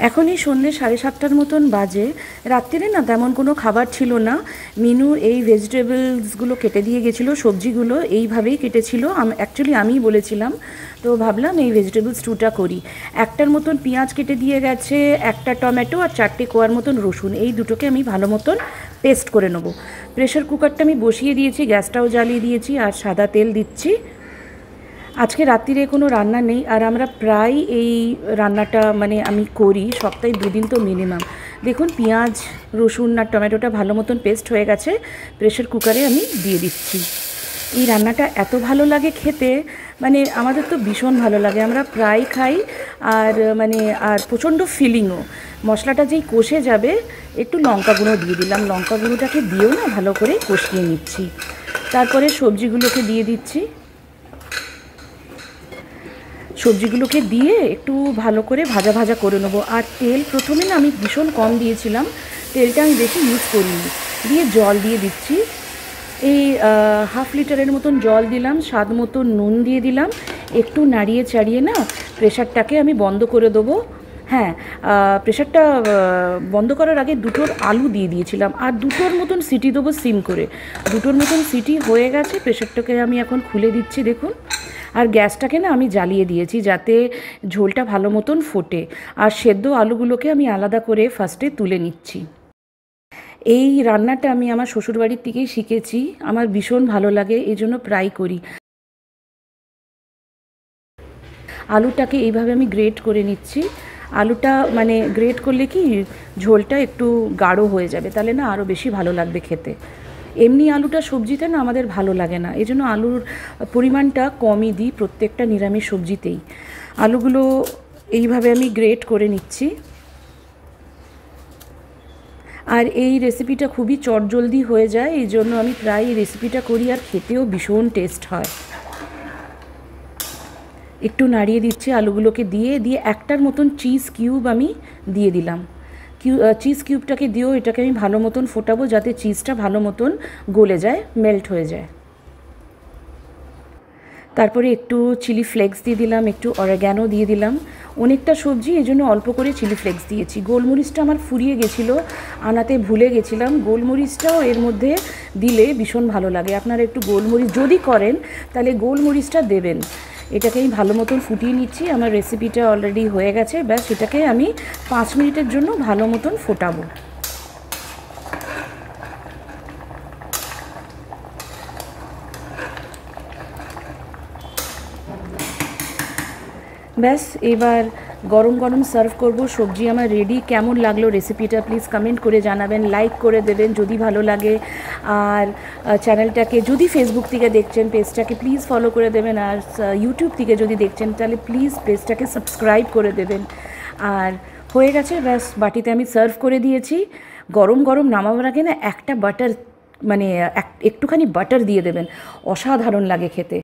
এখনই সন্ধ্যে 7:30টার মতন বাজে। রাত্রিরে না তেমন কোনো খাবার ছিল না। মিনু এই ভেজিটেবলসগুলো কেটে দিয়ে গেছিলো, সবজিগুলো এইভাবেই কেটেছিল, অ্যাকচুয়ালি আমিই বলেছিলাম। তো ভাবলাম এই ভেজিটেবল স্টুটা করি। একটার মতন পেঁয়াজ কেটে দিয়ে গেছে, একটা টমেটো আর 4টে কোয়ার মতন রসুন, এই দুটোকে আমি ভালো মতন পেস্ট করে নেবো। প্রেশার কুকারটা আমি বসিয়ে দিয়েছি, গ্যাসটাও জ্বালিয়ে দিয়েছি, আর সাদা তেল দিচ্ছি। আজকে রাত্রিরে কোনো রান্না নেই, আর আমরা প্রায় এই রান্নাটা মানে আমি করি সপ্তাহে 2 দিন তো মিনিমাম। দেখুন পেঁয়াজ রসুন আর টমেটোটা ভালো মতন পেস্ট হয়ে গেছে, প্রেশার কুকারে আমি দিয়ে দিচ্ছি। এই রান্নাটা এত ভালো লাগে খেতে, মানে আমাদের তো ভীষণ ভালো লাগে, আমরা প্রায় খাই। আর আর প্রচণ্ড ফিলিংও। মশলাটা যেই কষে যাবে একটু লঙ্কা গুঁড়ো দিয়ে দিলাম, লঙ্কা গুঁড়োটাকে দিয়েও না ভালো করে কষিয়ে নিচ্ছি। তারপরে সবজিগুলোকে দিয়ে দিচ্ছি, সবজিগুলোকে দিয়ে একটু ভালো করে ভাজা ভাজা করে নেবো। আর তেল প্রথমে না আমি ভীষণ কম দিয়েছিলাম, তেলটা আমি বেশি ইউজ করিনি। দিয়ে জল দিয়ে দিচ্ছি, এই 1/2 লিটারের মতন জল দিলাম, স্বাদ মতো নুন দিয়ে দিলাম। একটু নাড়িয়ে চাড়িয়ে না প্রেশারটাকে আমি বন্ধ করে দেবো। হ্যাঁ, প্রেশারটা বন্ধ করার আগে দুটোর আলু দিয়ে দিয়েছিলাম, আর দুটোর মতন সিটি দেবো সিম করে। দুটোর মতন সিটি হয়ে গেছে, প্রেশারটাকে আমি এখন খুলে দিচ্ছি দেখুন। আর গ্যাসটাকে না আমি জ্বালিয়ে দিয়েছি যাতে ঝোলটা ভালো মতন ফোটে। আর সেদ্ধ আলুগুলোকে আমি আলাদা করে ফার্স্টে তুলে নিচ্ছি। এই রান্নাটা আমি আমার শ্বশুরবাড়ির থেকেই শিখেছি, আমার ভীষণ ভালো লাগে, এই জন্য প্রায় করি। আলুটাকে এইভাবে আমি গ্রেট করে নিচ্ছি। আলুটা মানে গ্রেট করলে কি ঝোলটা একটু গাঢ় হয়ে যাবে, তাহলে না আরও বেশি ভালো লাগবে খেতে। এমনি আলুটা সবজিতে না আমাদের ভালো লাগে না, এই জন্য আলুর পরিমাণটা কমই দিই প্রত্যেকটা নিরামিষ সবজিতেই। আলুগুলো এইভাবে আমি গ্রেট করে নিচ্ছি। আর এই রেসিপিটা খুবই চটজলদি হয়ে যায়, এই জন্য আমি প্রায় এই রেসিপিটা করি, আর খেতেও ভীষণ টেস্ট হয়। একটু নাড়িয়ে দিচ্ছি আলুগুলোকে দিয়ে দিয়ে একটার মতন চিজ কিউব আমি দিয়ে দিলাম। চিজ কিউবটাকে দিয়েও এটাকে আমি ভালো মতন ফোটাবো যাতে চিজটা ভালো মতন গলে যায়, মেল্ট হয়ে যায়। তারপরে একটু চিলি ফ্লেক্স দিয়ে দিলাম, একটু অরিগ্যানো দিয়ে দিলাম। অনেকটা সবজি, এই জন্য অল্প করে চিলি ফ্লেক্স দিয়েছি। গোলমরিচটা আমার ফুরিয়ে গেছিলো, আনাতে ভুলে গেছিলাম। গোলমরিচটাও এর মধ্যে দিলে ভীষণ ভালো লাগে। আপনারা একটু গোলমরিচ যদি করেন তাহলে গোলমরিচটা দেবেন। এটাকে আমি ভালো মতন ফুটিয়ে নিচ্ছি, আমার রেসিপিটা অলরেডি হয়ে গেছে। ব্যাস এটাকে আমি 5 মিনিটের জন্য ভালো মতন ফোটাবো। ব্যাস এবার গরম গরম সার্ভ করব। সবজি আমার রেডি। কেমন লাগলো রেসিপিটা প্লিজ কমেন্ট করে জানাবেন, লাইক করে দেবেন যদি ভালো লাগে। আর চ্যানেলটাকে যদি ফেসবুক থেকে দেখছেন পেজটাকে প্লিজ ফলো করে দেবেন, আর ইউটিউব থেকে যদি দেখছেন তাহলে প্লিজ পেজটাকে সাবস্ক্রাইব করে দেবেন। আর হয়ে গেছে, ব্যাস বাটিতে আমি সার্ভ করে দিয়েছি। গরম গরম নামাবার আগে না একটা বাটার একটুখানি বাটার দিয়ে দেবেন, অসাধারণ লাগে খেতে।